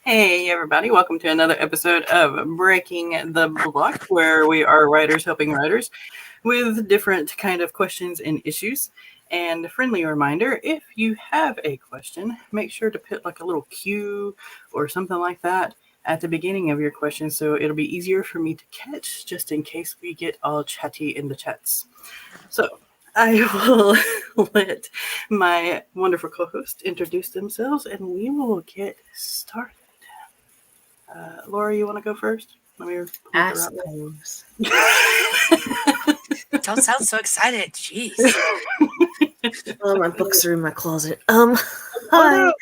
Hey, everybody. Welcome to another episode of Breaking the Block, where we are writers helping writers with different kind of questions and issues. And a friendly reminder, if you have a question, make sure to put like a little cue or something like that at the beginning of your question so it'll be easier for me to catch just in case we get all chatty in the chats. So I will let my wonderful co-host introduce themselves and we will get started. Laura, you want to go first? Let me I suppose. Don't sound so excited. Jeez. All my books are in my closet. Hi.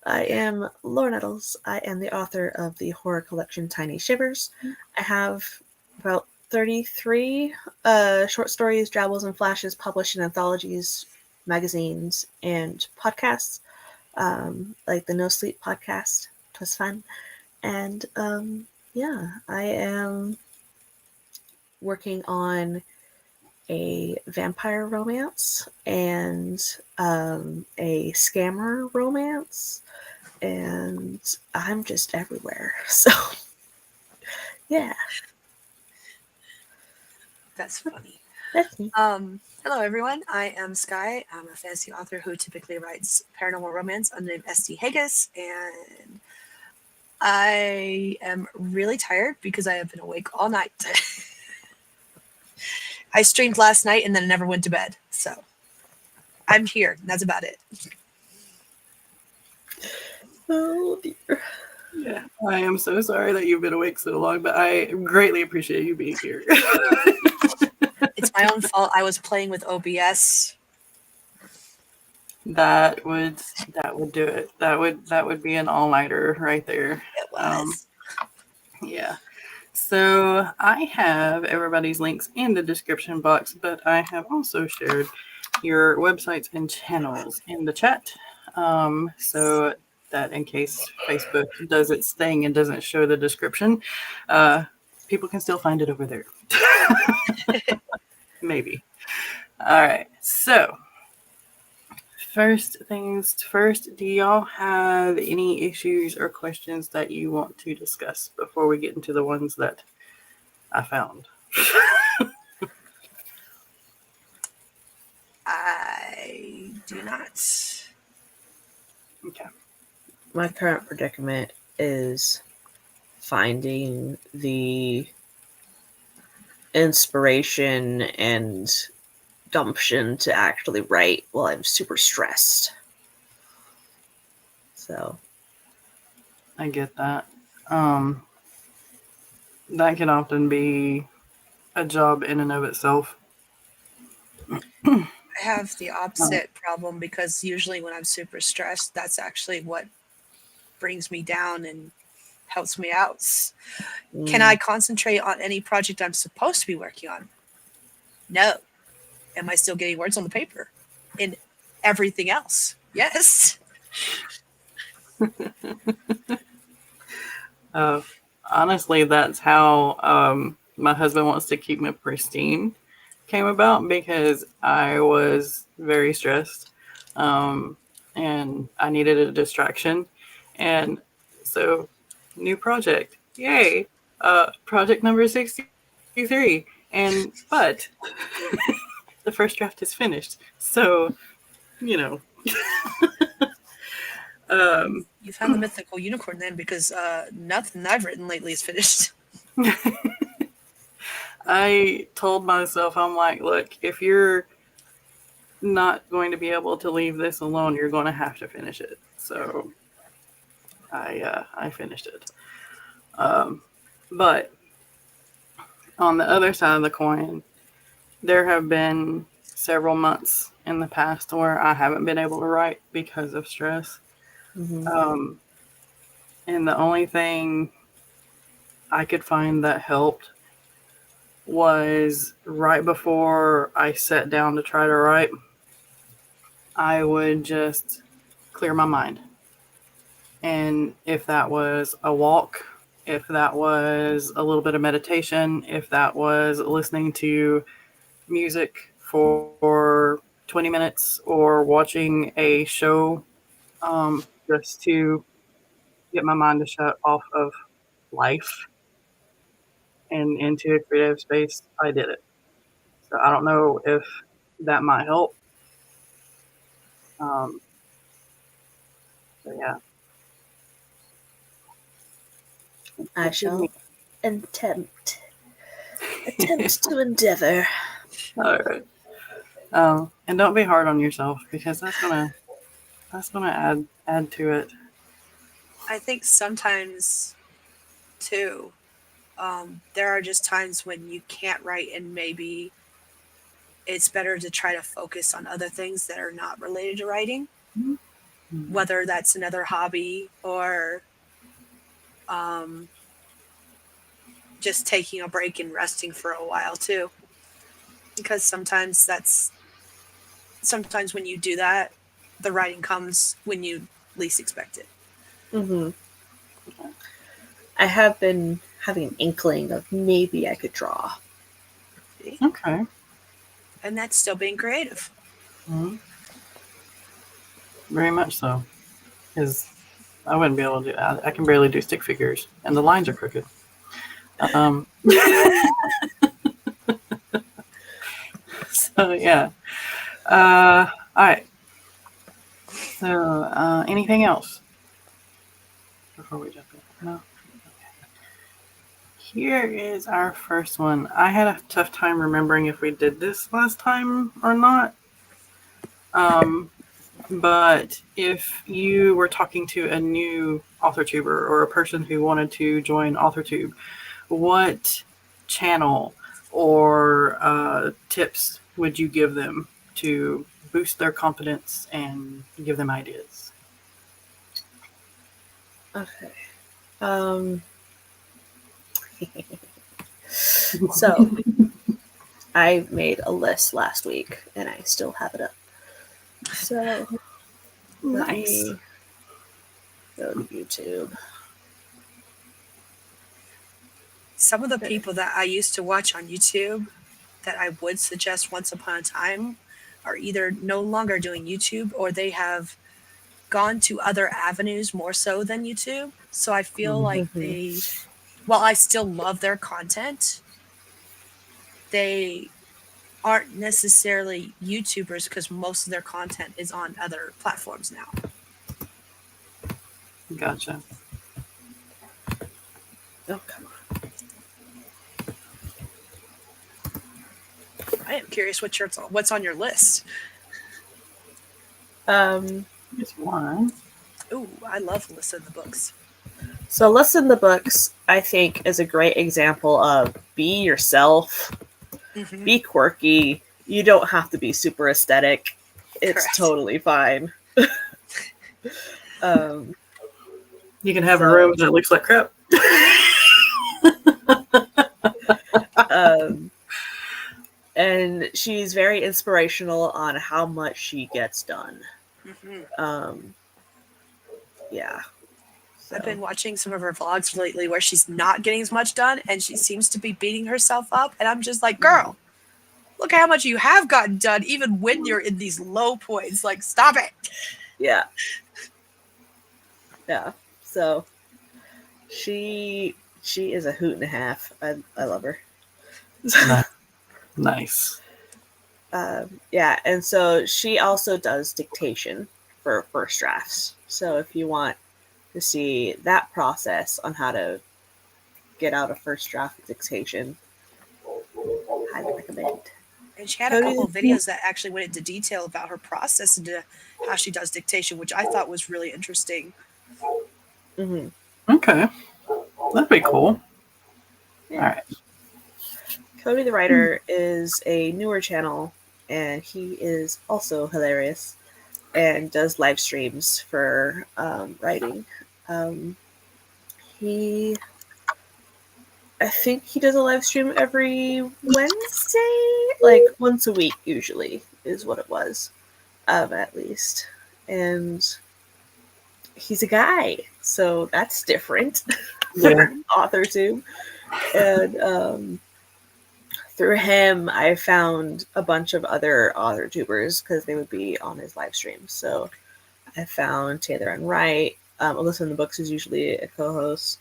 I am Laura Nettles. I am the author of the horror collection Tiny Shivers. I have about 33 short stories, jabbles, and flashes published in anthologies, magazines, and podcasts, like the No Sleep podcast. It was fun. And I am working on a vampire romance and a scammer romance, and I'm just everywhere. So, yeah. That's funny. That's me. Hello, everyone. I am Skye. I'm a fantasy author who typically writes paranormal romance under the name S.D. Haggis, and I am really tired because I have been awake all night. I streamed last night and then never went to bed, so I'm here. That's about it. Oh, dear. Yeah, I am so sorry that you've been awake so long, but I greatly appreciate you being here. It's my own fault. I was playing with OBS. That would do it. That would be an all-nighter right there. It was. Yeah. So I have everybody's links in the description box, but I have also shared your websites and channels in the chat. So that in case Facebook does its thing and doesn't show the description, people can still find it over there. Maybe. All right. So first things first, do y'all have any issues or questions that you want to discuss before we get into the ones that I found? I do not. Okay. My current predicament is finding the inspiration and gumption to actually write while I'm super stressed. So I get that. That can often be a job in and of itself. I have the opposite problem because usually when I'm super stressed, that's actually what brings me down and helps me out. Can I concentrate on any project I'm supposed to be working on? No. Am I still getting words on the paper? In everything else? Yes. Honestly, that's how my husband wants to keep me pristine came about, because I was very stressed and I needed a distraction. And so, new project. Yay. Project number 63. But the first draft is finished. So, you know. You found the mythical unicorn then, because nothing I've written lately is finished. I told myself, I'm like, look, if you're not going to be able to leave this alone, you're going to have to finish it. So I finished it. But on the other side of the coin, there have been several months in the past where I haven't been able to write because of stress. Mm-hmm. And the only thing I could find that helped was right before I sat down to try to write, I would just clear my mind. And if that was a walk, if that was a little bit of meditation, if that was listening to music for 20 minutes or watching a show just to get my mind to shut off of life and into a creative space, I did it. So I don't know if that might help. So yeah. I shall attempt to endeavor. All right. And don't be hard on yourself, because that's gonna add to it. I think sometimes too, there are just times when you can't write, and maybe it's better to try to focus on other things that are not related to writing, whether that's another hobby or just taking a break and resting for a while too. Because sometimes when you do that, the writing comes when you least expect it. Mm-hmm. I have been having an inkling of maybe I could draw. Okay. And that's still being creative. Mm-hmm. Very much so. Because I wouldn't be able to do that. I can barely do stick figures, and the lines are crooked. So yeah. All right. So anything else before we jump in? No. Okay. Here is our first one. I had a tough time remembering if we did this last time or not. But if you were talking to a new AuthorTuber or a person who wanted to join AuthorTube, what channel or tips would you give them to boost their confidence and give them ideas? Okay. So I made a list last week and I still have it up. So let me go to YouTube. Some of the people that I used to watch on YouTube that I would suggest once upon a time are either no longer doing YouTube, or they have gone to other avenues more so than YouTube. So I feel like while I still love their content, they aren't necessarily YouTubers because most of their content is on other platforms now. Gotcha. Oh, come on. I am curious what's on your list. Here's one. Ooh, I love Listen to the Books. So Listen the Books, I think, is a great example of be yourself, be quirky. You don't have to be super aesthetic. It's Correct. totally fine. You can have a room that looks like crap. And she's very inspirational on how much she gets done. Yeah. So. I've been watching some of her vlogs lately where she's not getting as much done and she seems to be beating herself up. And I'm just like, girl, look at how much you have gotten done, even when you're in these low points. Like, stop it. Yeah. Yeah. So she is a hoot and a half. I love her. Nice. Yeah, and so she also does dictation for first drafts. So if you want to see that process on how to get out a first draft of dictation, highly recommend. And she had a couple of videos that actually went into detail about her process and how she does dictation, which I thought was really interesting. Okay. That'd be cool. Yeah. All right. Cody the Writer is a newer channel, and he is also hilarious and does live streams for writing. I think he does a live stream every Wednesday, like once a week usually is what it was, at least. And he's a guy, so that's different for AuthorTube. And through him, I found a bunch of other AuthorTubers because they would be on his live stream. So I found Taylor and Wright, Alyssa in the books is usually a co-host.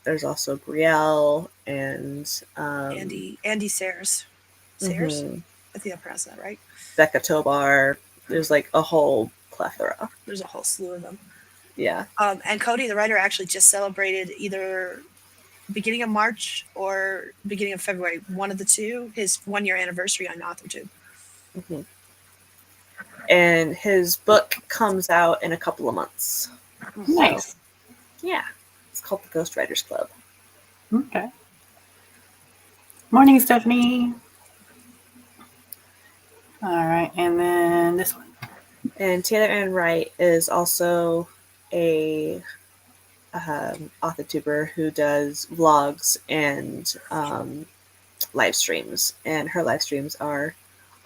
There's also Brielle and Andy Sayers. Mhm. I think I pronounced that right. Becca Tobar. There's like a whole plethora. There's a whole slew of them. Yeah. And Cody, the writer, actually just celebrated either beginning of March or beginning of February, one of the two, his 1-year anniversary on AuthorTube. Mm-hmm. And his book comes out in a couple of months. Nice. So, yeah. It's called the Ghostwriters Club. Okay. Morning, Stephanie. All right, and then this one. And Taylor Ann Wright is also a author-tuber who does vlogs and live streams. And her live streams are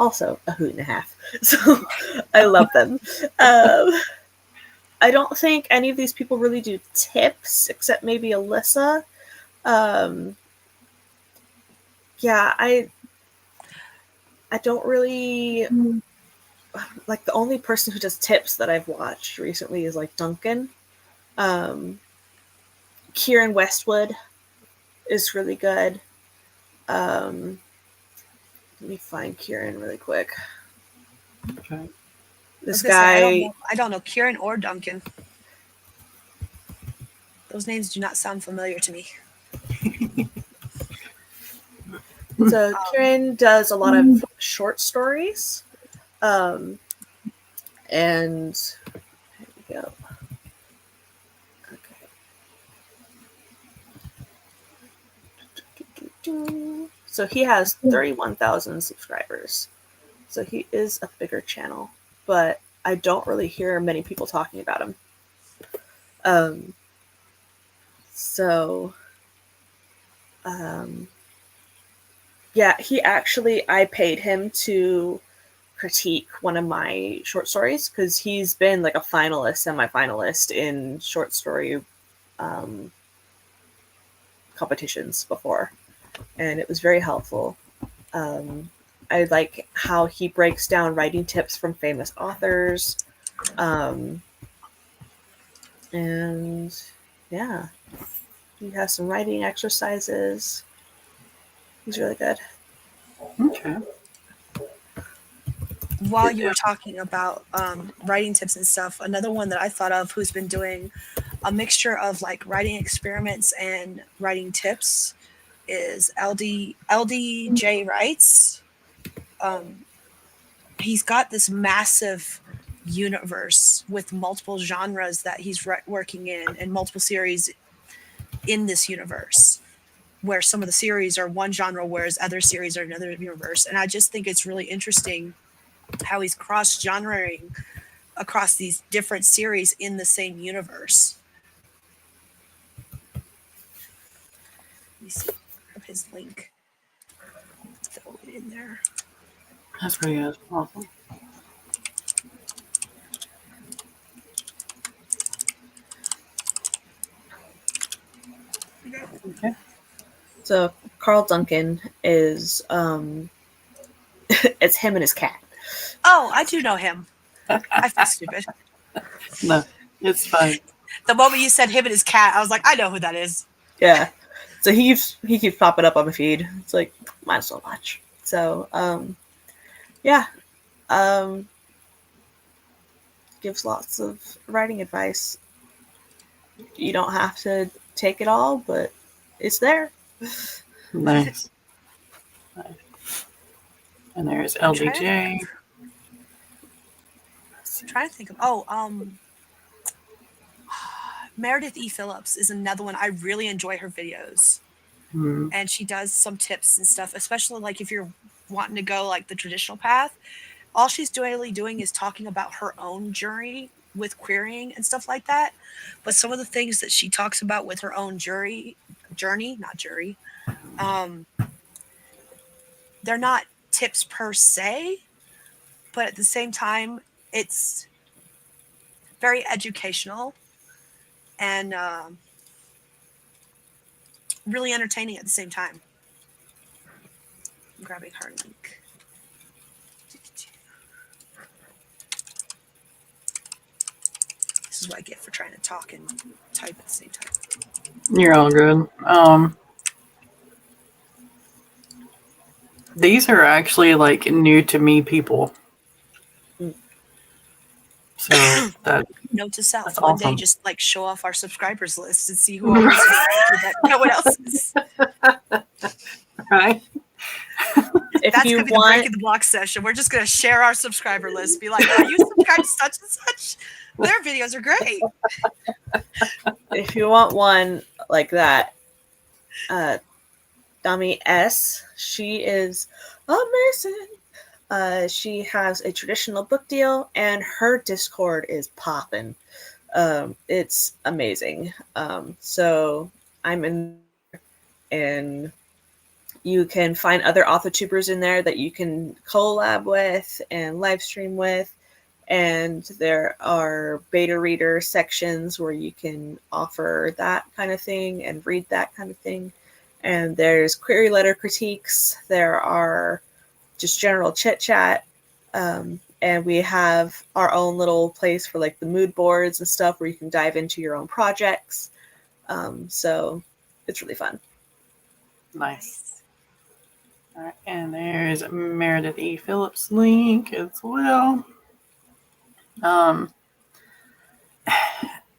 also a hoot and a half. So I love them. I don't think any of these people really do tips, except maybe Alyssa. Yeah, I don't really like, the only person who does tips that I've watched recently is like Duncan. Kieran Westwood is really good. Let me find Kieran really quick. Okay. This guy. I don't know Kieran or Duncan. Those names do not sound familiar to me. So Kieran does a lot of short stories. And here we go. Okay. So he has 31,000 subscribers. So he is a bigger channel, but I don't really hear many people talking about him. Yeah, I paid him to critique one of my short stories because he's been like a finalist, semi-finalist in short story competitions before, and it was very helpful. I like how he breaks down writing tips from famous authors, and yeah, he has some writing exercises. He's really good. Okay. While you were talking about writing tips and stuff, another one that I thought of who's been doing a mixture of like writing experiments and writing tips is LDJ Writes. He's got this massive universe with multiple genres that he's working in and multiple series in this universe, where some of the series are one genre, whereas other series are another universe. And I just think it's really interesting how he's cross-genrering across these different series in the same universe. Let me see of his link. Throw it in there. That's pretty good. Awesome. Okay. So Carl Duncan is it's him and his cat. Oh, I do know him. I feel stupid. No, it's fine. The moment you said him and his cat, I was like, I know who that is. Yeah. So he keeps popping up on my feed. It's like, might as well watch. So yeah. Gives lots of writing advice. You don't have to take it all, but it's there. Nice. And there's LDJ. I'm trying to think of Meredith E. Phillips is another one. I really enjoy her videos. And she does some tips and stuff, especially like if you're wanting to go like the traditional path. All she's doing is talking about her own journey with querying and stuff like that. But some of the things that she talks about with her own journey, they're not tips per se, but at the same time, it's very educational and really entertaining at the same time. I'm grabbing her link. This is what I get for trying to talk and type at the same time. You're all good. These are actually like new to me people. So Note to self: that's one day, awesome. just like show off our subscribers list and see who are that no one else is. Right? If That's you gonna be the breaking the block session. We're just gonna share our subscriber list. Be like, are you subscribed to such and such? Their videos are great. if you want one like that, Dami S, she is amazing. She has a traditional book deal, and her Discord is popping. It's amazing. So I'm in, and you can find other author tubers in there that you can collab with and live stream with. And there are beta reader sections where you can offer that kind of thing and read that kind of thing. And there's query letter critiques. There are just general chit chat. And we have our own little place for like the mood boards and stuff where you can dive into your own projects. So it's really fun. Nice. All right, and there's Meredith E. Phillips' link as well.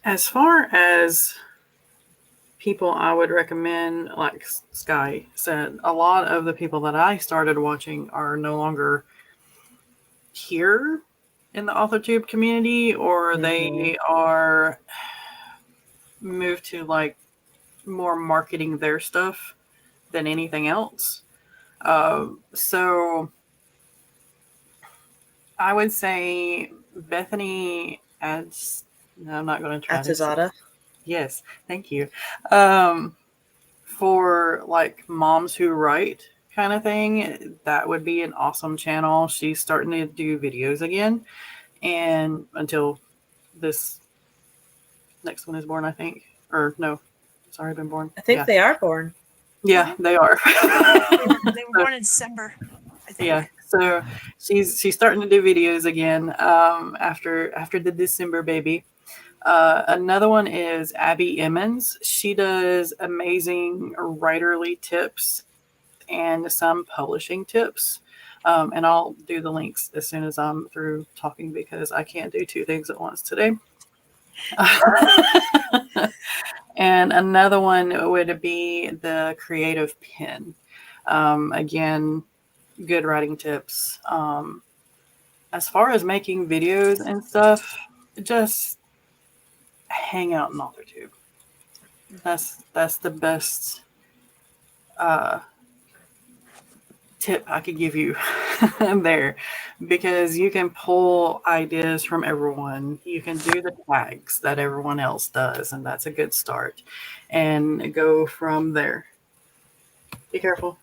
As far as people I would recommend, like Skye said, a lot of the people that I started watching are no longer here in the AuthorTube community, or they are moved to like more marketing their stuff than anything else. So I would say Bethany adds. No, I'm not going to try to say. Atazada. Yes, thank you. For like moms who write kind of thing, that would be an awesome channel. She's starting to do videos again, and until this next one is born, I think. Or no, it's already been born. I think they are born. Yeah, they are. They were born in December, I think. Yeah, so she's starting to do videos again after the December baby. Another one is Abby Emmons. She does amazing writerly tips and some publishing tips. And I'll do the links as soon as I'm through talking because I can't do two things at once today. And another one would be the Creative Pen. Again, good writing tips. As far as making videos and stuff, just hang out in AuthorTube. That's the best tip I could give you there, because you can pull ideas from everyone. You can do the tags that everyone else does, and that's a good start, and go from there. Be careful.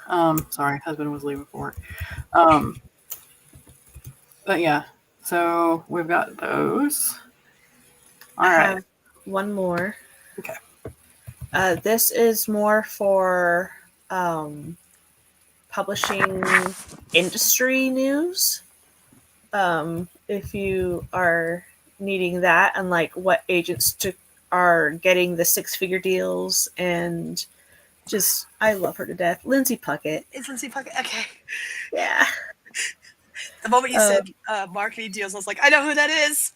Sorry, husband was leaving for work. But yeah, so we've got those. All right. One more. Okay. This is more for publishing industry news. If you are needing that, and like what agents are getting the 6-figure deals, and just I love her to death. Lindsay Puckett. Is Lindsay Puckett? Okay. Yeah. The moment you said marketing deals, I was like, I know who that is.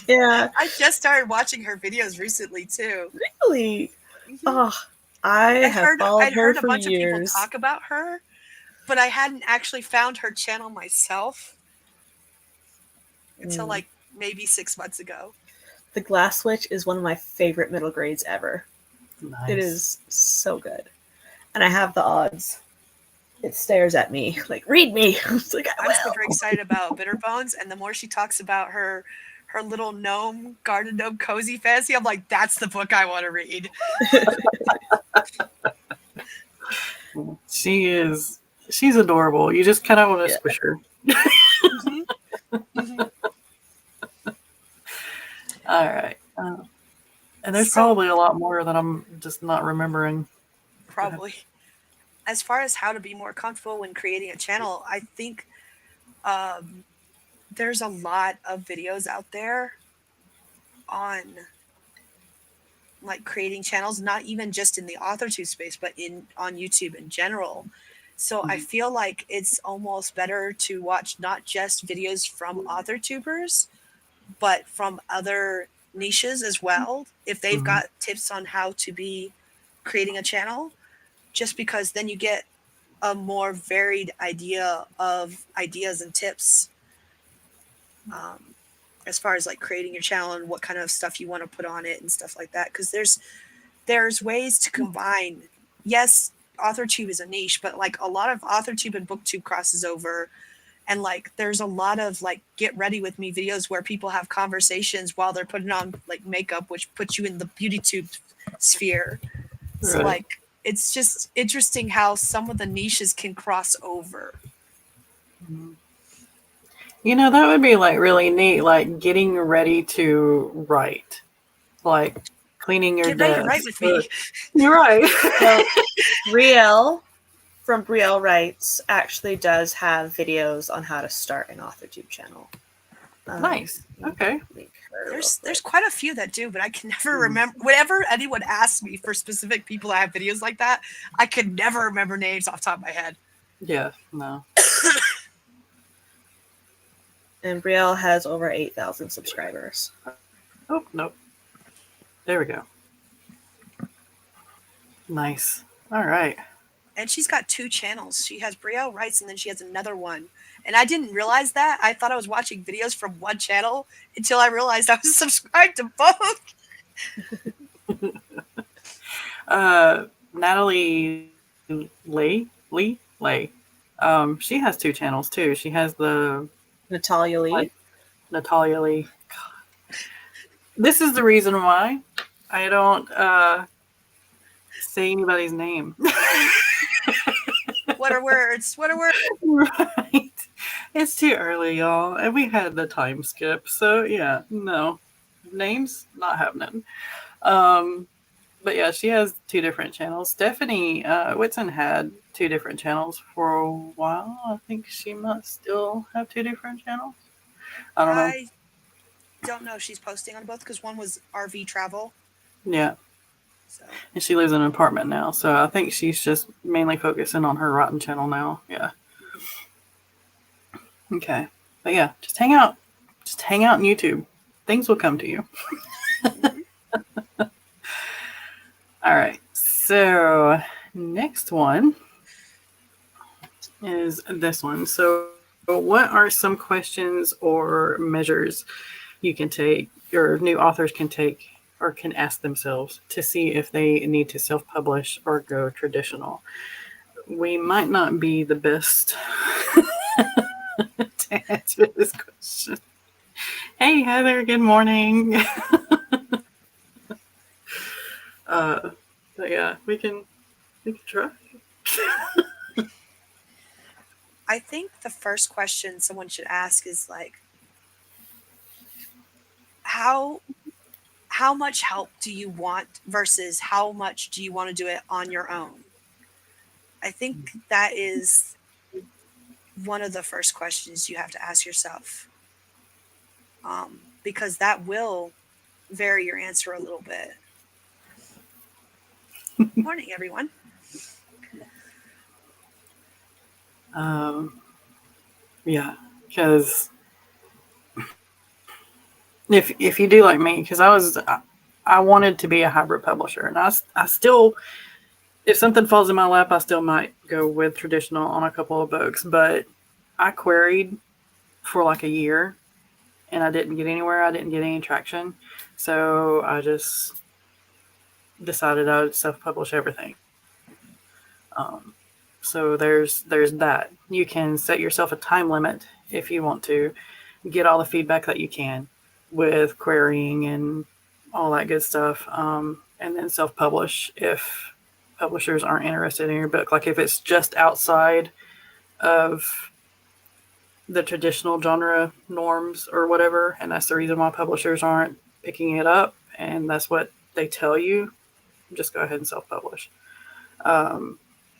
Yeah. I just started watching her videos recently too. Really? Mm-hmm. Oh, I'd heard a bunch of people talk about her, but I hadn't actually found her channel myself until like maybe 6 months ago. The Glass Witch is one of my favorite middle grades ever. Nice. It is so good. And I have the odds. It stares at me like, read me. Like, I'm super excited about Bitter Bones, and the more she talks about her little gnome, garden gnome cozy fantasy, I'm like, that's the book I want to read. She's adorable. You just kind of want to squish her. All right. And there's probably a lot more that I'm just not remembering. Probably. As far as how to be more comfortable when creating a channel, I think there's a lot of videos out there on like creating channels, not even just in the AuthorTube space, but on YouTube in general. So I feel like it's almost better to watch not just videos from AuthorTubers, but from other niches as well, if they've got tips on how to be creating a channel, just because then you get a more varied idea of ideas and tips as far as like creating your channel and what kind of stuff you want to put on it and stuff like that. Because there's ways to combine. Yes, AuthorTube is a niche, but like a lot of AuthorTube and BookTube crosses over. And like there's a lot of like get ready with me videos where people have conversations while they're putting on like makeup, which puts you in the beauty tube sphere. So like it's just interesting how some of the niches can cross over. You know, that would be like really neat, like getting ready to write, like cleaning your Get ready desk. to write with me. You're right. So Brielle from Brielle Writes actually does have videos on how to start an AuthorTube channel. Nice. Okay. There's quite a few that do, but I can never remember. Whenever anyone asks me for specific people that have videos like that, I could never remember names off the top of my head. Yeah, no. And Brielle has over 8,000 subscribers. Oh, nope. There we go. Nice. All right. And she's got 2 channels. She has Brielle Writes, and then she has another one. And I didn't realize that. I thought I was watching videos from one channel until I realized I was subscribed to both. Natalie Lay. She has 2 channels too. She has the Natalia Lee. Natalia Lee. God. This is the reason why I don't say anybody's name. What are words? What are words? Right. It's too early, y'all. And we had the time skip. So yeah, no. Names not happening. But yeah, she has 2 different channels. Stephanie Whitson had 2 different channels for a while. I think she must still have 2 different channels. I don't know. I don't know if she's posting on both because one was RV travel. Yeah. So. And she lives in an apartment now. So I think she's just mainly focusing on her writing channel now. Yeah. Okay. But yeah, just hang out. Just hang out on YouTube. Things will come to you. All right. So next one is this one. So what are some questions or measures you can take, or new authors can take, or can ask themselves to see if they need to self-publish or go traditional? We might not be the best to answer this question. Hey, Heather, good morning. But yeah, we can try. I think the first question someone should ask is like, how much help do you want versus how much do you want to do it on your own? I think that is one of the first questions you have to ask yourself, because that will vary your answer a little bit. Morning, everyone. Yeah, because if you do like me, because I wanted to be a hybrid publisher, and I still, if something falls in my lap, I still might go with traditional on a couple of books, but I queried for like a year and I didn't get anywhere. I didn't get any traction. So I just decided I would self-publish everything. So there's that. You can set yourself a time limit if you want to get all the feedback that you can with querying and all that good stuff. And then self-publish if publishers aren't interested in your book. Like if it's just outside of the traditional genre norms or whatever, and that's the reason why publishers aren't picking it up, and that's what they tell you, just go ahead and self-publish.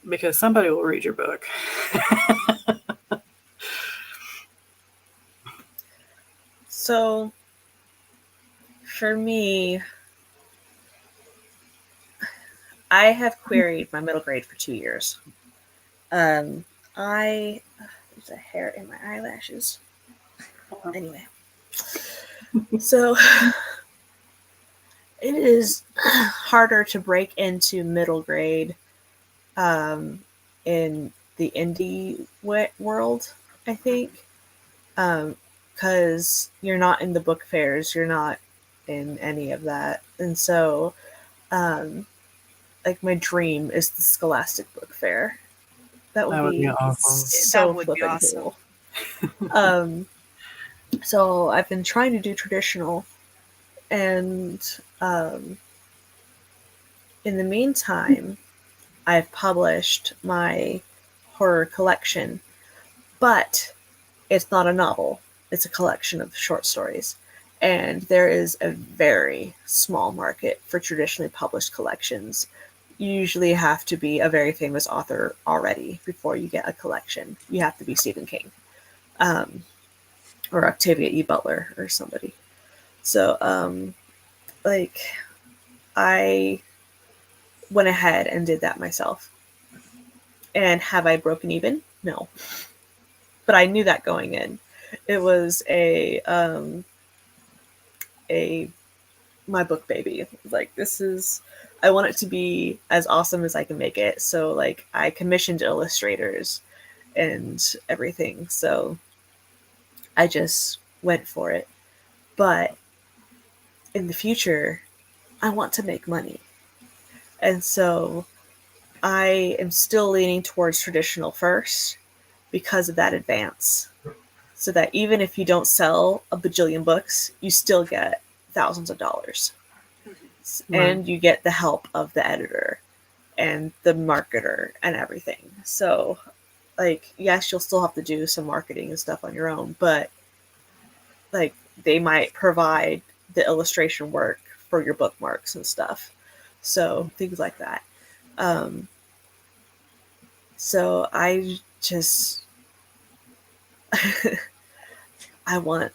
Because somebody will read your book. So For me, I have queried my middle grade for 2 years. There's a hair in my eyelashes. Anyway, so it is harder to break into middle grade in the indie world, I think, because you're not in the book fairs, you're not in any of that, and so like my dream is the Scholastic Book Fair. That would be awesome. so That would be flippin' awesome. cool. So I've been trying to do traditional, and in the meantime, I've published my horror collection, but it's not a novel. It's a collection of short stories. And there is a very small market for traditionally published collections. You usually have to be a very famous author already before you get a collection. You have to be Stephen King or Octavia E. Butler or somebody. So, like, I went ahead and did that myself. And have I broken even? No. But I knew that going in. It was a my book baby. Like, this is, I want it to be as awesome as I can make it. So like I commissioned illustrators and everything. So I just went for it. But in the future, I want to make money. And so I am still leaning towards traditional first because of that advance. So that even if you don't sell a bajillion books, you still get thousands of dollars. And you get the help of the editor and the marketer and everything. So, like, yes, you'll still have to do some marketing and stuff on your own, but like they might provide the illustration work for your bookmarks and stuff. So things like that. So I just I want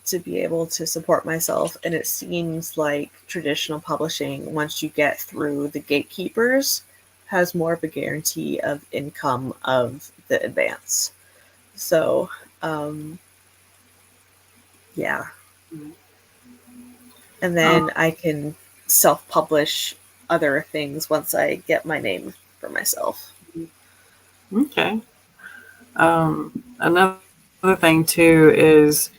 to be able to support myself, and it seems like traditional publishing, once you get through the gatekeepers, has more of a guarantee of income of the advance. So, yeah. And then I can self-publish other things once I get my name for myself. Okay. Another thing too is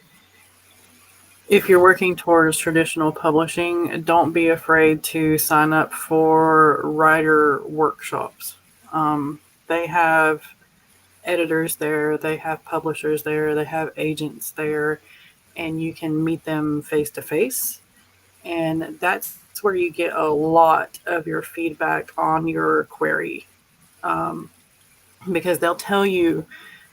if you're working towards traditional publishing, don't be afraid to sign up for writer workshops. They have editors there, they have publishers there, they have agents there, and you can meet them face to face. And that's where you get a lot of your feedback on your query. Because they'll tell you,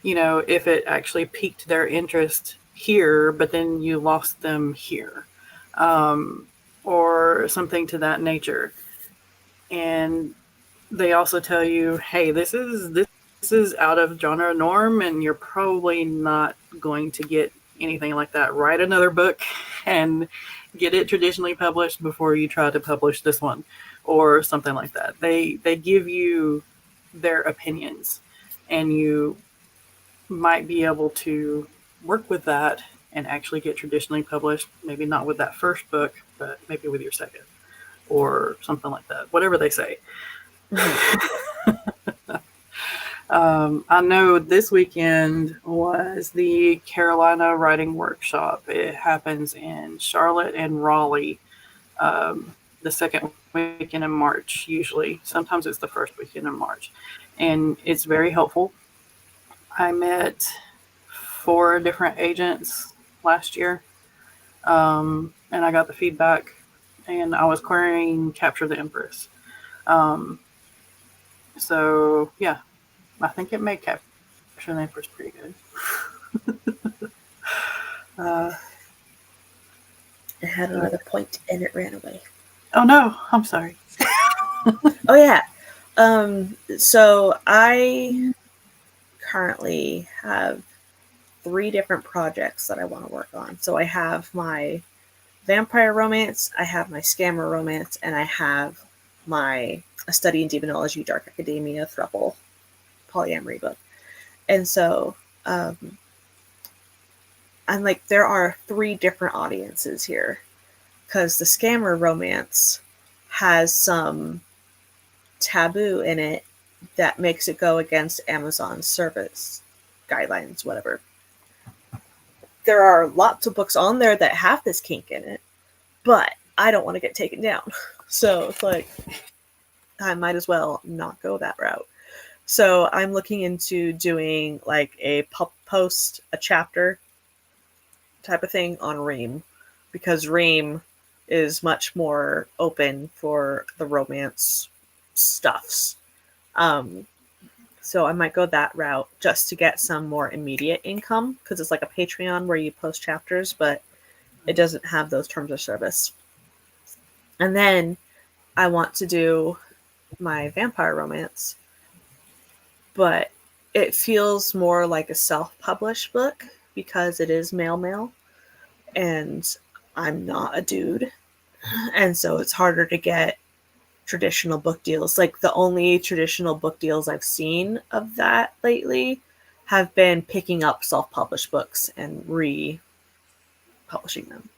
if it actually piqued their interest here, but then you lost them here, or something to that nature. And they also tell you, hey, this is out of genre norm, and you're probably not going to get anything like that. Write another book and get it traditionally published before you try to publish this one, or something like that. They give you their opinions, and you might be able to work with that and actually get traditionally published. Maybe not with that first book, but maybe with your second, or something like that. Whatever they say. I know this weekend was the Carolina Writing Workshop. It happens in Charlotte and Raleigh, the second weekend in March, usually. Sometimes it's the first weekend in March. And it's very helpful. I met 4 different agents last year, and I got the feedback, and I was querying Capture the Empress. So, yeah, I think it made Capture the Empress pretty good. It had another point and it ran away. Oh no, I'm sorry. Oh yeah. So I currently have 3 different projects that I want to work on. So I have the vampire romance, I have my scammer romance, and I have my A Study in Demonology Dark Academia throuple polyamory book. And so I'm like, there are 3 different audiences here, because the scammer romance has some taboo in it that makes it go against Amazon's service guidelines, whatever. There are lots of books on there that have this kink in it, but I don't want to get taken down. So it's like, I might as well not go that route. So I'm looking into doing like a post a chapter type of thing on Ream, because Ream is much more open for the romance stuffs. So I might go that route just to get some more immediate income, because it's like a Patreon where you post chapters, but it doesn't have those terms of service. And then I want to do my vampire romance, but it feels more like a self-published book because it is male, and I'm not a dude. And so it's harder to get traditional book deals. Like, the only traditional book deals I've seen of that lately have been picking up self-published books and re-publishing them.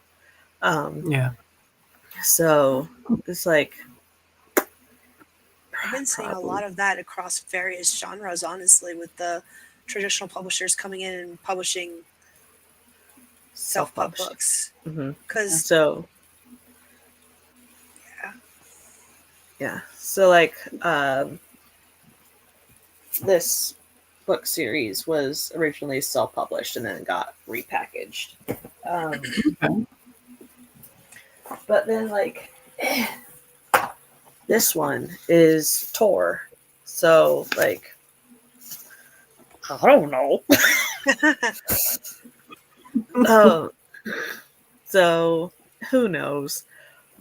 Yeah. So it's like, I've been seeing a lot of that across various genres, honestly, with the traditional publishers coming in and publishing self-pub self-published books. Mm-hmm. Because So so like this book series was originally self-published and then got repackaged. Okay. But then like this one is Tor, so like, I don't know. So who knows?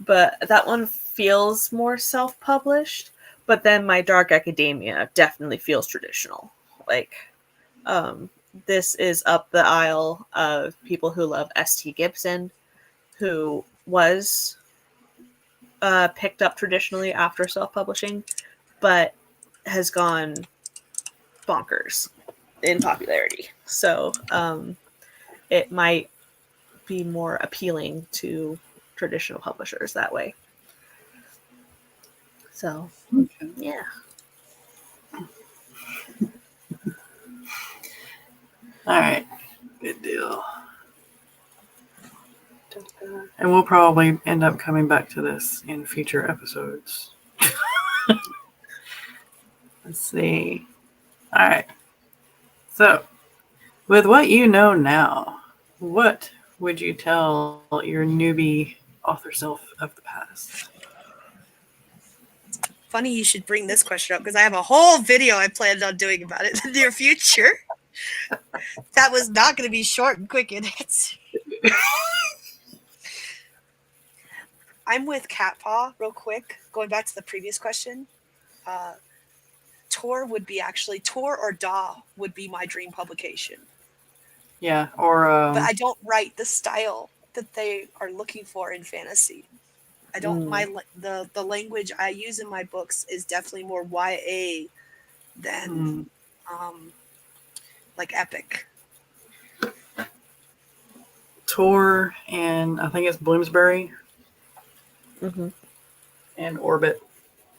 But that one feels more self-published. But then my Dark Academia definitely feels traditional. Like, this is up the aisle of people who love S.T. Gibson, who was picked up traditionally after self-publishing, but has gone bonkers in popularity. So it might be more appealing to traditional publishers that way. So, yeah. All right. Good deal. And we'll probably end up coming back to this in future episodes. Let's see. All right. So, with what you know now, what would you tell your newbie author self of the past? funny you should bring this question up, because I have a whole video I planned on doing about it in the near future. That was not going to be short and quick in answer. I'm with Catpaw real quick. Going back to the previous question, Tor would be actually Tor or Da would be my dream publication. Yeah, or But I don't write the style that they are looking for in fantasy. I don't. The language I use in my books is definitely more YA than like epic. Tor, and I think it's Bloomsbury, Mm-hmm. and Orbit.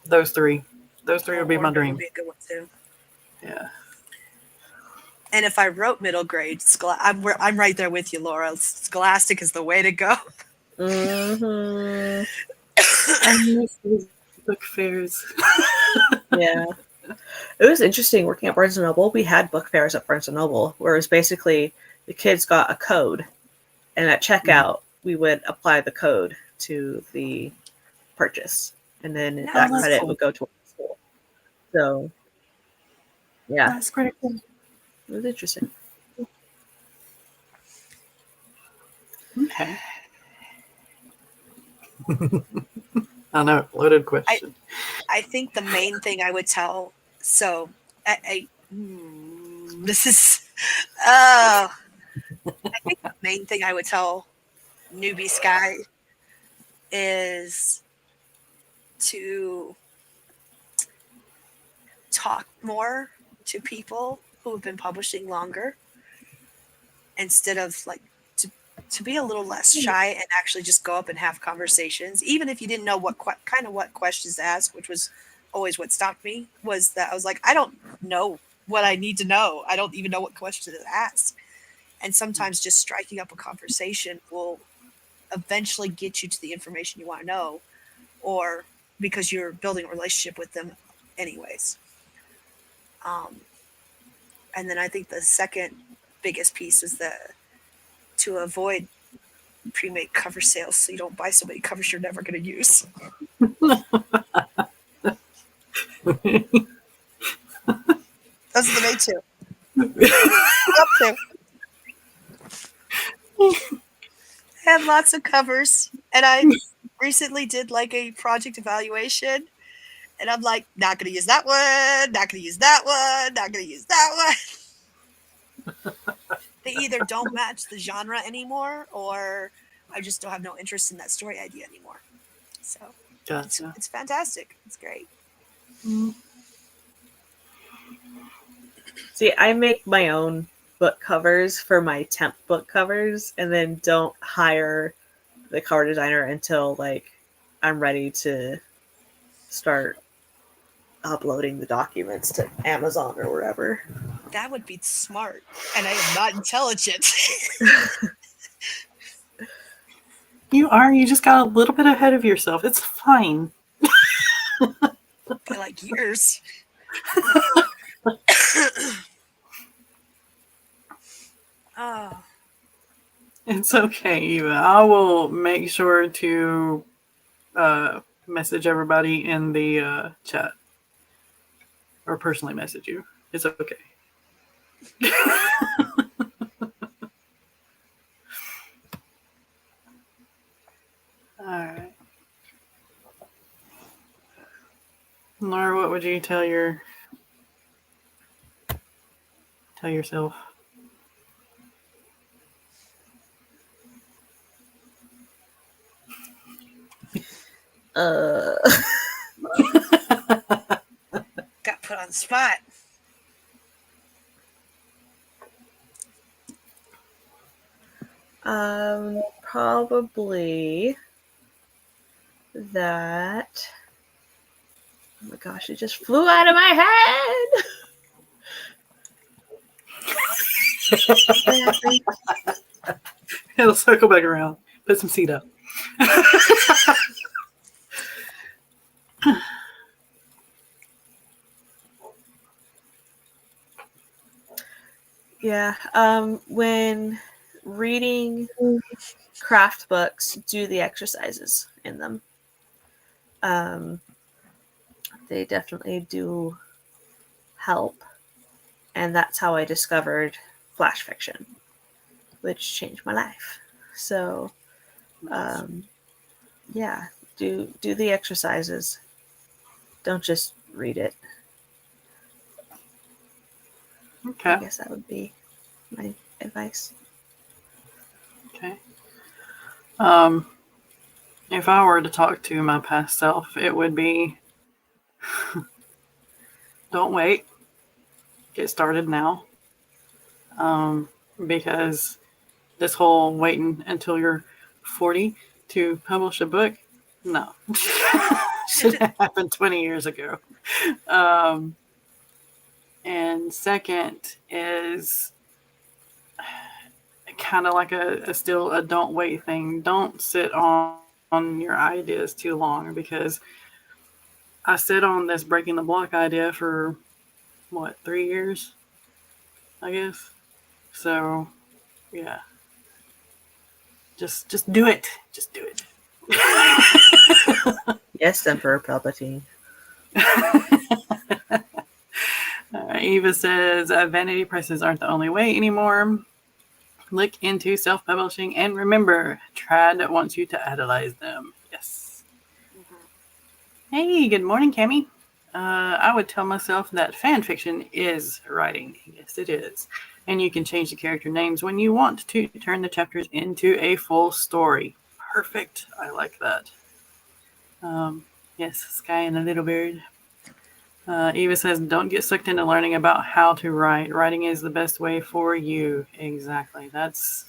Those three would be my Orbit dream. Would be a good one too. Yeah. And if I wrote middle grade, I'm right there with you, Laura. Scholastic is the way to go. Mm-hmm. I miss these book fairs. Yeah. It was interesting working at Barnes & Noble. We had book fairs at Barnes & Noble, where it was basically the kids got a code, and at checkout, we would apply the code to the purchase, and then that credit would go to school. So, yeah. That's pretty cool. It was interesting. Okay. I know, loaded question. I think the main thing I would tell. So, this is. I think the main thing I would tell newbie Skye is to talk more to people who have been publishing longer, instead of like to be a little less shy and actually just go up and have conversations, even if you didn't know what questions to ask, which was always what stopped me. Was that I was like, I don't know what I need to know. I don't even know what questions to ask. And sometimes just striking up a conversation will eventually get you to the information you want to know, or because you're building a relationship with them anyways. And then I think the second biggest piece is to avoid pre-made cover sales, so you don't buy so many covers you're never going to use. Those are the main two. Up to. I have lots of covers, and I recently did like a project evaluation, and I'm like, not going to use that one, not going to use that one, not going to use that one. They either don't match the genre anymore, or I just don't have no interest in that story idea anymore. So Gotcha. it's fantastic. It's great. See, I make my own book covers for my temp book covers, and then don't hire the cover designer until like I'm ready to start uploading the documents to Amazon or wherever. That would be smart, and I am not intelligent. You are. You just got a little bit ahead of yourself. It's fine. By like years. Oh. It's okay, Eva. I will make sure to message everybody in the chat. Or personally message you. It's okay. Alright. Laura, what would you tell yourself? Got put on the spot. Probably that. Oh my gosh, it just flew out of my head. It'll circle back around. Put some seed up. Yeah. When reading craft books, do the exercises in them. They definitely do help. And that's how I discovered flash fiction, which changed my life. So, yeah, do the exercises. Don't just read it. Okay. I guess that would be my advice. Okay. If I were to talk to my past self, it would be don't wait. Get started now. Because this whole waiting until you're 40 to publish a book, no. Should have happened 20 years ago. And second is kind of like a don't wait thing. Don't sit on your ideas too long, because I sit on this breaking the block idea for 3 years, I guess. So yeah, just do it. Just do it. Yes, Emperor Palpatine. Eva says vanity presses aren't the only way anymore. Look into self-publishing, and remember, Trad wants you to idolize them. Yes. Mm-hmm. Hey, good morning, Cammie. I would tell myself that fan fiction is writing. Yes, it is. And you can change the character names when you want to turn the chapters into a full story. Perfect. I like that. Yes, Skye and a little bird. Eva says, don't get sucked into learning about how to write. Writing is the best way for you. Exactly. That's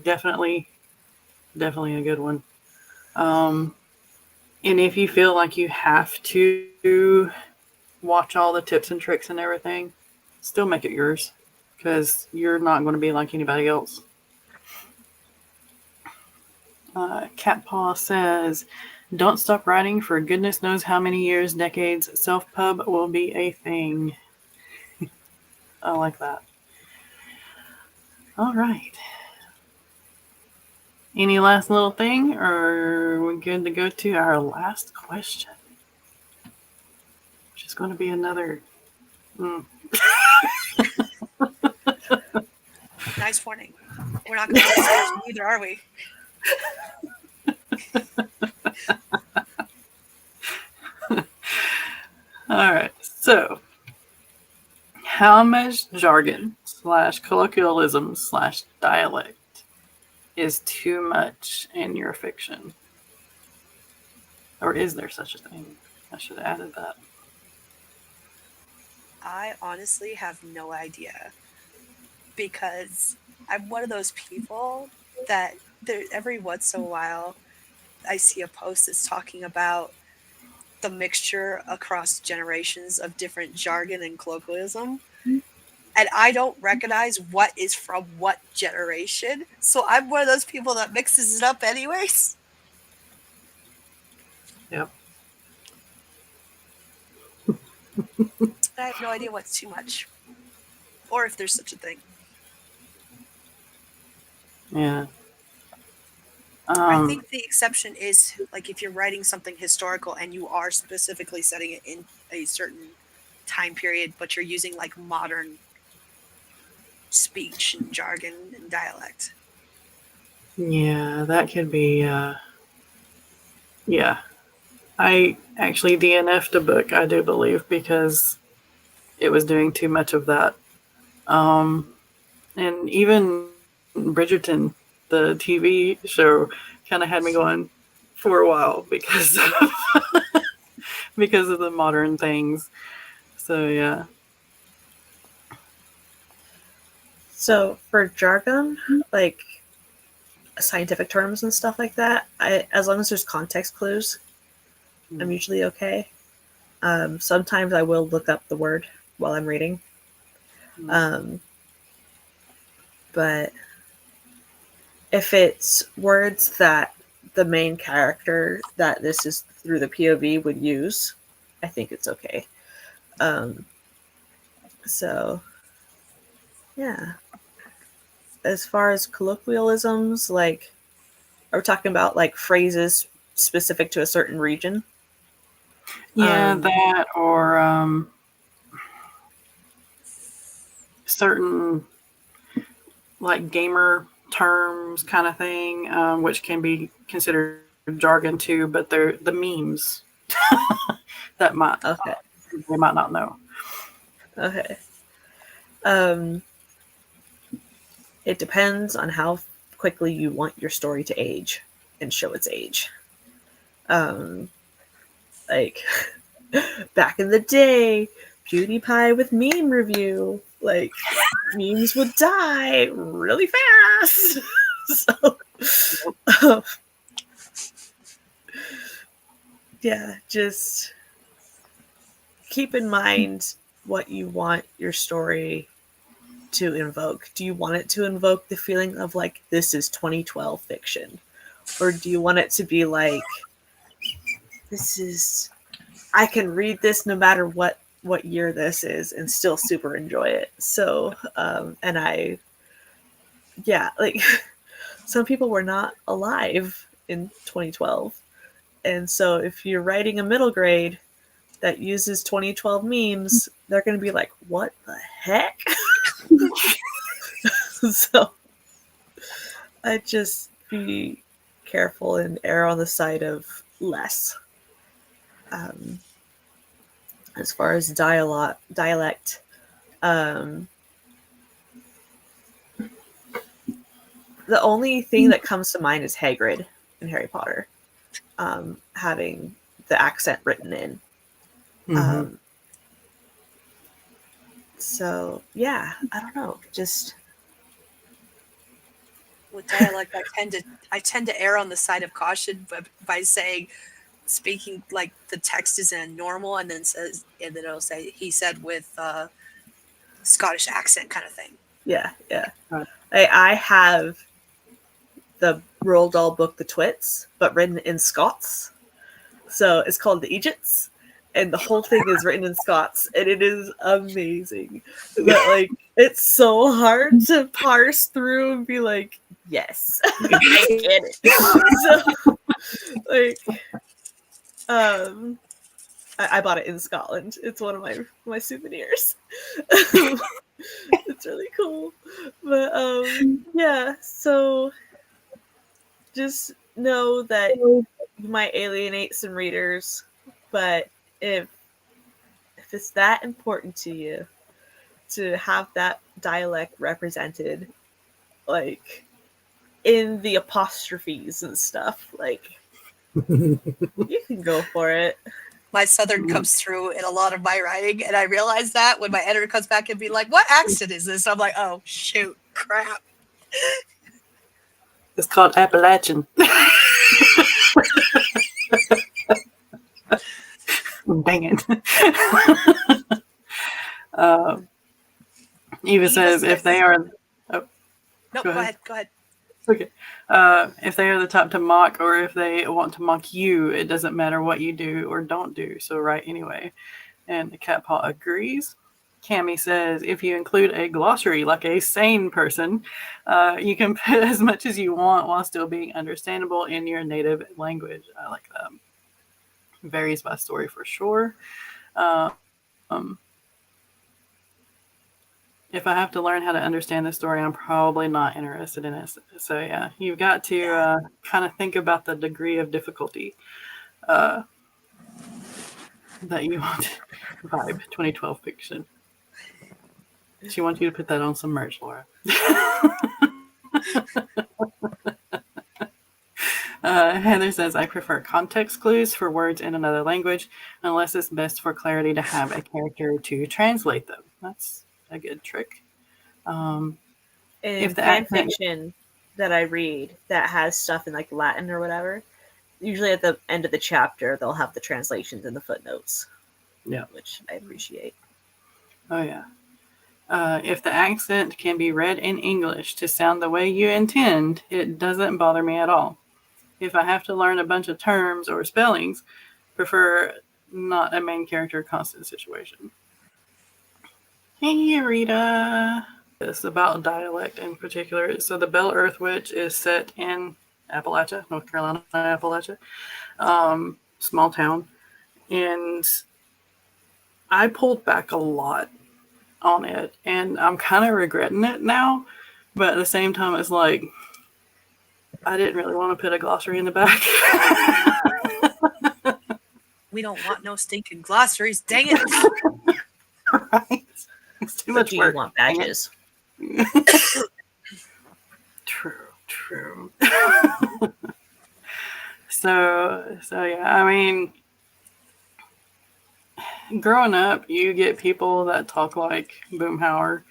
definitely a good one. And if you feel like you have to watch all the tips and tricks and everything, still make it yours, because you're not going to be like anybody else. Cat Paw says, don't stop writing for goodness knows how many years, decades. Self-pub will be a thing. I like that. All right. Any last little thing, or are we good to go to our last question? Which is going to be another... Nice warning. We're not going to upstairs either, are we? All right. So, how much jargon / colloquialism / dialect is too much in your fiction? Or is there such a thing? I should have added that. I honestly have no idea, because I'm one of those people that every once in a while I see a post that's talking about the mixture across generations of different jargon and colloquialism. And I don't recognize what is from what generation. So I'm one of those people that mixes it up anyways. Yep. I have no idea what's too much, or if there's such a thing. Yeah. I think the exception is, like, if you're writing something historical and you are specifically setting it in a certain time period, but you're using like modern speech and jargon and dialect. Yeah, that could be. Yeah. I actually DNF'd a book, I do believe, because it was doing too much of that. And even Bridgerton, the TV show, kind of had me going for a while because of because of the modern things. So yeah. So for jargon, like scientific terms and stuff like that, as long as there's context clues, I'm usually okay. Sometimes I will look up the word while I'm reading. But if it's words that the main character that this is through the POV would use, I think it's okay. So, yeah. As far as colloquialisms, like, are we talking about like phrases specific to a certain region? Yeah, that or certain like gamer terms kind of thing, which can be considered jargon too, but they're the memes that they might not know. Okay. It depends on how quickly you want your story to age and show its age. Like back in the day, PewDiePie with meme review, like memes would die really fast. So, yeah, just keep in mind what you want your story to invoke. Do you want it to invoke the feeling of like, this is 2012 fiction? Or do you want it to be like, I can read this no matter what year this is and still super enjoy it. So, like some people were not alive in 2012. And so if you're writing a middle grade that uses 2012 memes, they're going to be like, what the heck? So I'd just be careful and err on the side of less. As far as dialect, the only thing that comes to mind is Hagrid in Harry Potter. having the accent written in. Mm-hmm. So yeah, I don't know, just With dialect, I tend to err on the side of caution, but by saying speaking like the text is in normal, and then it'll say he said with Scottish accent kind of thing. yeah. Right. I have the Roald Dahl book, The Twits, but written in Scots. So it's called The Egypts, and the whole thing is written in Scots, and it is amazing. But like, it's so hard to parse through and be like, yes, I get it. So, like, I bought it in Scotland. It's one of my souvenirs. It's really cool. But yeah, so just know that you might alienate some readers, but if it's that important to you to have that dialect represented, like in the apostrophes and stuff, like you can go for it. My Southern comes through in a lot of my writing, and I realize that when my editor comes back and be like, "What accent is this?" I'm like, "Oh shoot, crap." It's called Appalachian. Dang it. Eva says if they are... Oh, no, go ahead. Okay. If they are the type to mock, or if they want to mock you, it doesn't matter what you do or don't do. So write anyway. And the cat paw agrees. Cami says if you include a glossary like a sane person, you can put as much as you want while still being understandable in your native language. I like that. Varies by story for sure. If I have to learn how to understand the story, I'm probably not interested in it. So yeah, you've got to kind of think about the degree of difficulty that you want. Vibe 2012 fiction. She wants you to put that on some merch, Laura. Heather says, I prefer context clues for words in another language, unless it's best for clarity to have a character to translate them. That's a good trick. In If the fan accent... fiction that I read that has stuff in like Latin or whatever, usually at the end of the chapter they'll have the translations and the footnotes. Yeah, which I appreciate. Oh yeah. If the accent can be read in English to sound the way you intend, it doesn't bother me at all. If I have to learn a bunch of terms or spellings, prefer not a main character constant situation. Hey, Rita. It's about dialect in particular. So the Belle Earth Witch is set in Appalachia, North Carolina, Appalachia. Small town. And I pulled back a lot on it, and I'm kind of regretting it now, but at the same time it's like I didn't really want to put a glossary in the back. We don't want no stinking glossaries, dang it. Right? It's too much work. You want badges? True. So yeah, I mean, growing up, you get people that talk like Boomhauer,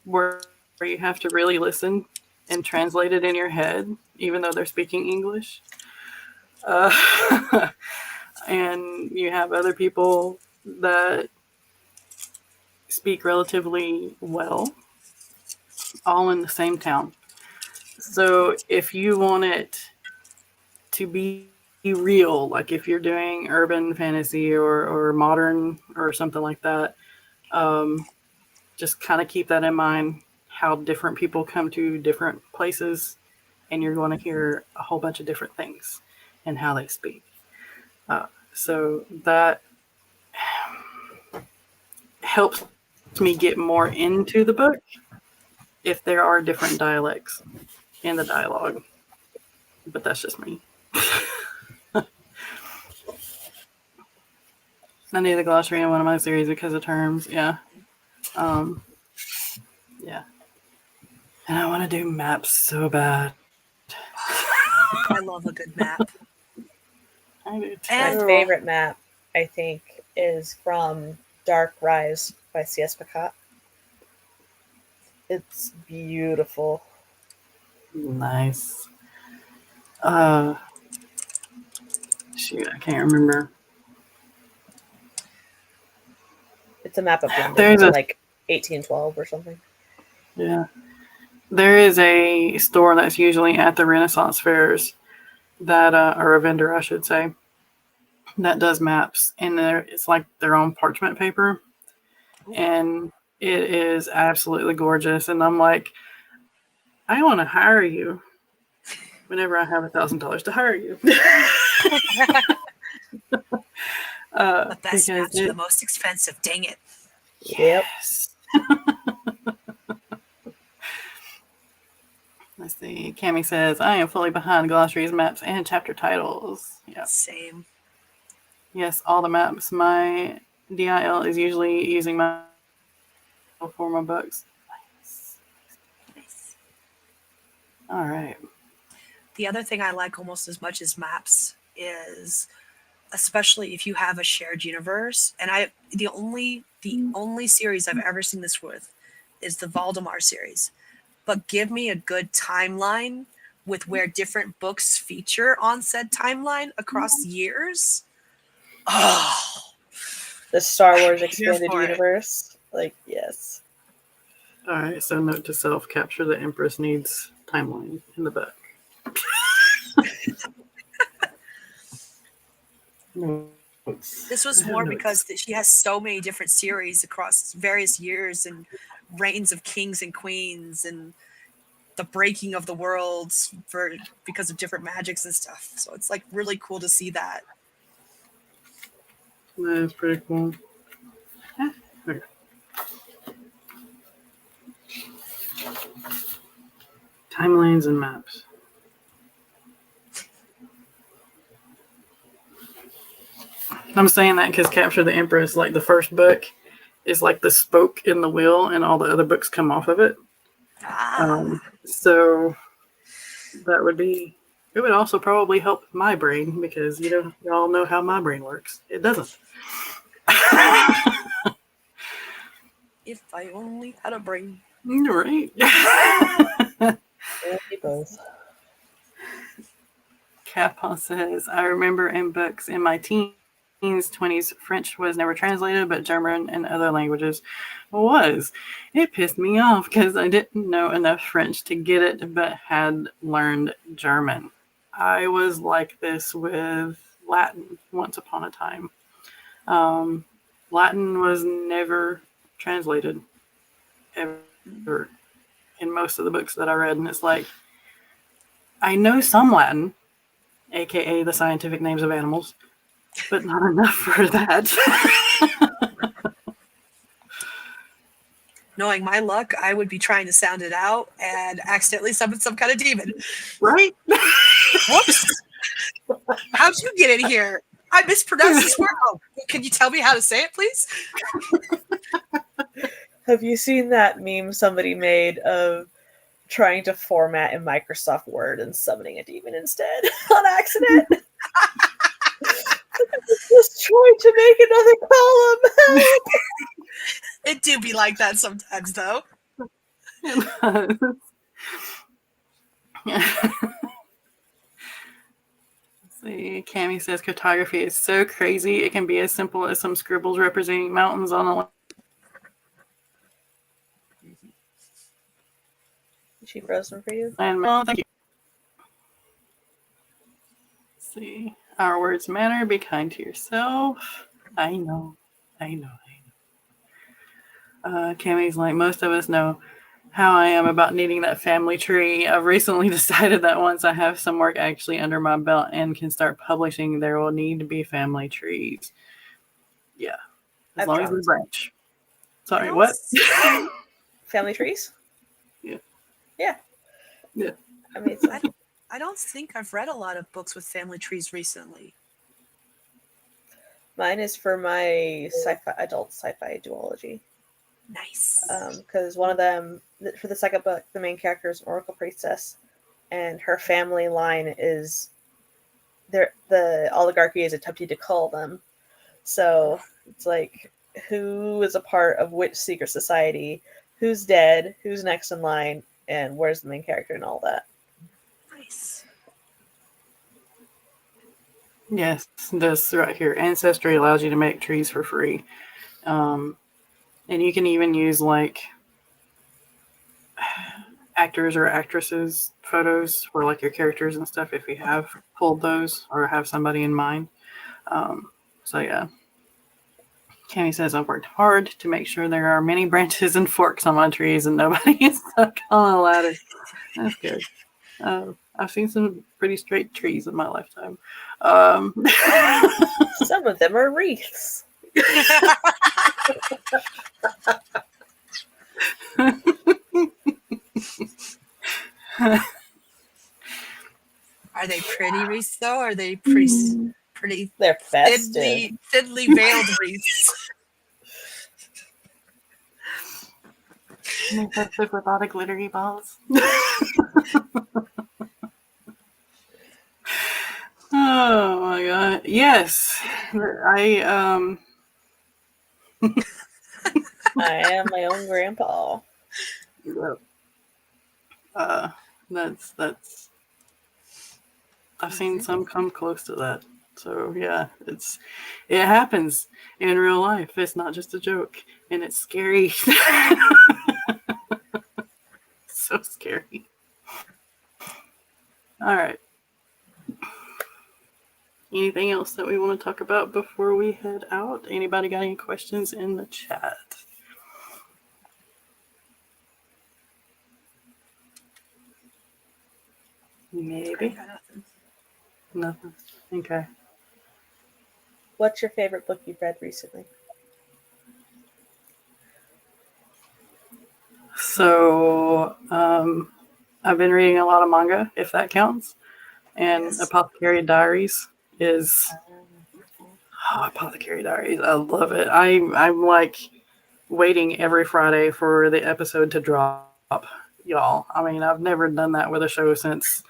where you have to really listen and translate it in your head, even though they're speaking English. And you have other people that speak relatively well, all in the same town. So if you want it to be real, like if you're doing urban fantasy or modern or something like that, just kind of keep that in mind, how different people come to different places, and you're going to hear a whole bunch of different things and how they speak. So that helps me get more into the book if there are different dialects in the dialogue. But that's just me. I need the glossary in one of my series because of terms. Yeah. Yeah. And I want to do maps so bad. I love a good map. I do My too. favorite map, I think, is from Dark Rise by C.S. Pacat. It's beautiful. Nice. Shoot, I can't remember. It's a map of London There's from a like 1812 or something. yeah. There is a store that's usually at the Renaissance fairs that, or a vendor, I should say, that does maps, and it's like their own parchment paper, and it is absolutely gorgeous. And I'm like, I want to hire you whenever I have $1,000 to hire you. The best Because maps are the most expensive. Dang it. yes. Let's see. Cami says, I am fully behind glossaries, maps, and chapter titles. Yeah. Same. Yes, all the maps. My DIL is usually using my for my books. Nice. All right. The other thing I like almost as much as maps is, especially if you have a shared universe, and the only series I've ever seen this with is the Valdemar series. But give me a good timeline with where different books feature on said timeline across years. Oh, The Star Wars I'm here Expanded for it. Universe. Like, yes. All right. So note to self: capture the Empress needs timeline in the back. Notes. This was more because she has so many different series across various years and reigns of kings and queens and the breaking of the worlds because of different magics and stuff. So it's like really cool to see that. That's pretty cool. Okay. Timelines and maps. I'm saying that because Capture the Empress, like the first book, is like the spoke in the wheel, and all the other books come off of it. So that would be. It would also probably help my brain because y'all know how my brain works. It doesn't. If I only had a brain. Right. Both. Kappa says, I remember in books in my teens, 20s, French was never translated, but German and other languages was. It pissed me off because I didn't know enough French to get it, but had learned German. I was like this with Latin once upon a time. Latin was never translated ever in most of the books that I read, and it's like, I know some Latin, aka the scientific names of animals, but not enough for that. Knowing my luck, I would be trying to sound it out and accidentally summon some kind of demon. Right? Whoops! How'd you get in here? I mispronounced this word. Oh, can you tell me how to say it, please? Have you seen that meme somebody made of trying to format in Microsoft Word and summoning a demon instead on accident? Just trying to make another column. Help! It do be like that sometimes, though. Let's see. Cami says cartography is so crazy. It can be as simple as some scribbles representing mountains on a. She frozen for you? Thank you. Let's see. Our words matter. Be kind to yourself. I know. Cami's like, most of us know how I am about needing that family tree. I've recently decided that once I have some work actually under my belt and can start publishing, there will need to be family trees. Yeah. As long as we branch. Sorry, what? Family trees? Yeah. Yeah. Yeah. I mean, I don't think I've read a lot of books with family trees recently. mine is for my adult sci-fi duology. Nice. Because one of them, for the second book, the main character is an Oracle Priestess, and her family line is the oligarchy is attempting to cull them. So it's like, who is a part of which secret society, who's dead, who's next in line, and where's the main character and all that. Nice. Yes, this right here. Ancestry allows you to make trees for free. And you can even use like actors or actresses photos for like your characters and stuff if you have pulled those or have somebody in mind. So yeah. Cammy says, I've worked hard to make sure there are many branches and forks on my trees and nobody is stuck on a ladder. That's good. I've seen some pretty straight trees in my lifetime. Some of them are wreaths. Are they pretty wreaths though? Or are they pretty They're festive. thinly veiled wreaths? Festive with all the glittery balls. Oh my god. Yes. I am my own grandpa. That's I've seen some come close to that. So yeah, it happens in real life. It's not just a joke, and it's scary. So scary. All right. Anything else that we want to talk about before we head out? Anybody got any questions in the chat? Maybe. Nothing. Okay. What's your favorite book you've read recently? So, I've been reading a lot of manga, if that counts. And Yes. Apothecary Diaries is... Apothecary Diaries. I love it. I'm like waiting every Friday for the episode to drop, y'all. I mean, I've never done that with a show since,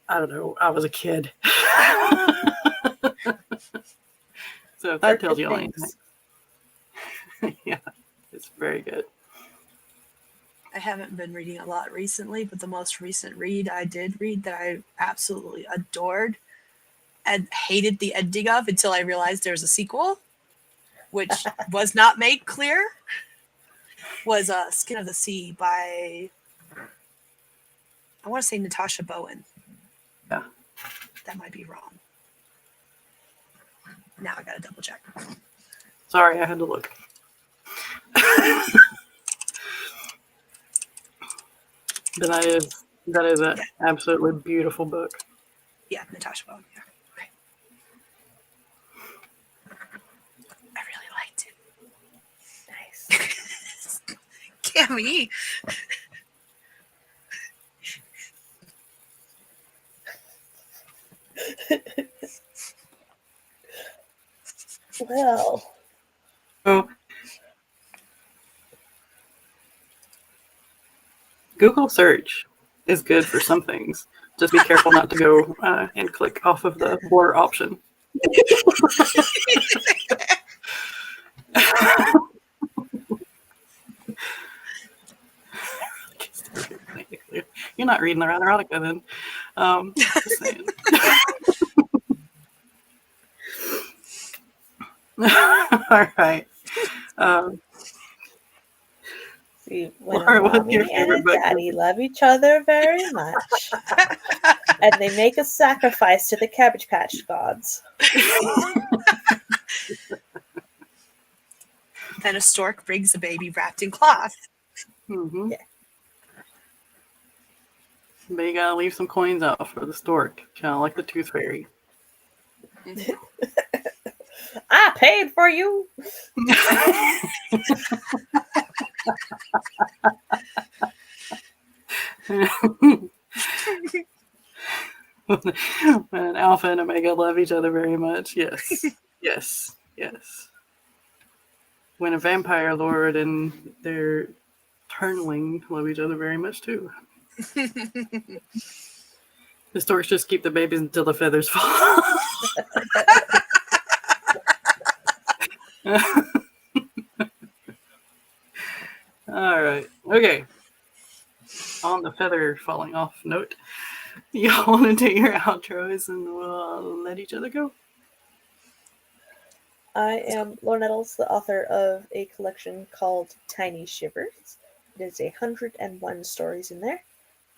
I don't know, I was a kid. So if that tells you anything. Yeah, it's very good. I haven't been reading a lot recently, but the most recent read I did read that I absolutely adored and hated the ending of until I realized there's a sequel, which was not made clear, was Skin of the Sea by, I want to say Natasha Bowen. Yeah. That might be wrong. Now I gotta double check. Sorry, I had to look. But that is an absolutely beautiful book. Yeah, Natasha Bowen. Yeah. Okay. I really liked it. Nice. Cammy. Well. So, Google search is good for some things. Just be careful not to go and click off of the border option. You're not reading the erotica then. Just saying. All right. See, when Laura, a what's mommy your and favorite a book? daddy love each other very much, and they make a sacrifice to the Cabbage Patch gods. Then a stork brings a baby wrapped in cloth. Mm-hmm. Yeah. But you gotta leave some coins out for the stork, kind of like the Tooth Fairy. I paid for you. When an alpha and omega love each other very much, yes, yes, yes. When a vampire lord and their turnling love each other very much too. The storks just keep the babies until the feathers fall. All right. Okay. On the feather falling off note, y'all want to do your outros and we'll let each other go? I am Lauren Nettles, the author of a collection called Tiny Shivers. It is 101 stories in there.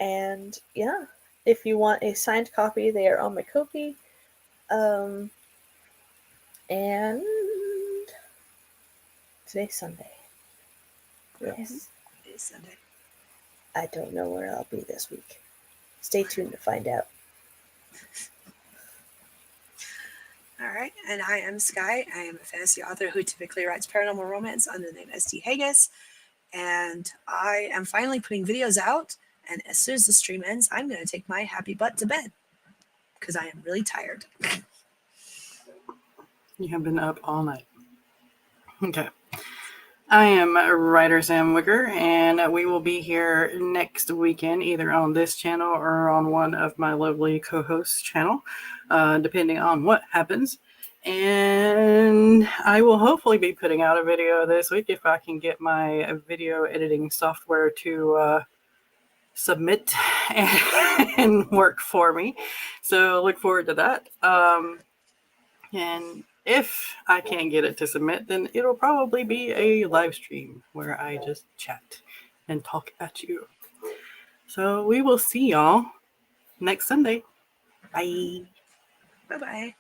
And yeah, if you want a signed copy, they are on my Ko-fi. And today's Sunday. Yes. It's Sunday. I don't know where I'll be this week. Stay tuned to find out. All right, and I am Skye. I am a fantasy author who typically writes paranormal romance under the name S.T. Haggis, and I am finally putting videos out, and as soon as the stream ends, I'm going to take my happy butt to bed, because I am really tired. You have been up all night. Okay. I am writer Sam Wicker, and we will be here next weekend, either on this channel or on one of my lovely co-hosts' channel, depending on what happens. And I will hopefully be putting out a video this week if I can get my video editing software to submit and work for me. So look forward to that. And if I can't get it to submit, then it'll probably be a live stream where I just chat and talk at you. So we will see y'all next Sunday. Bye. Bye-bye.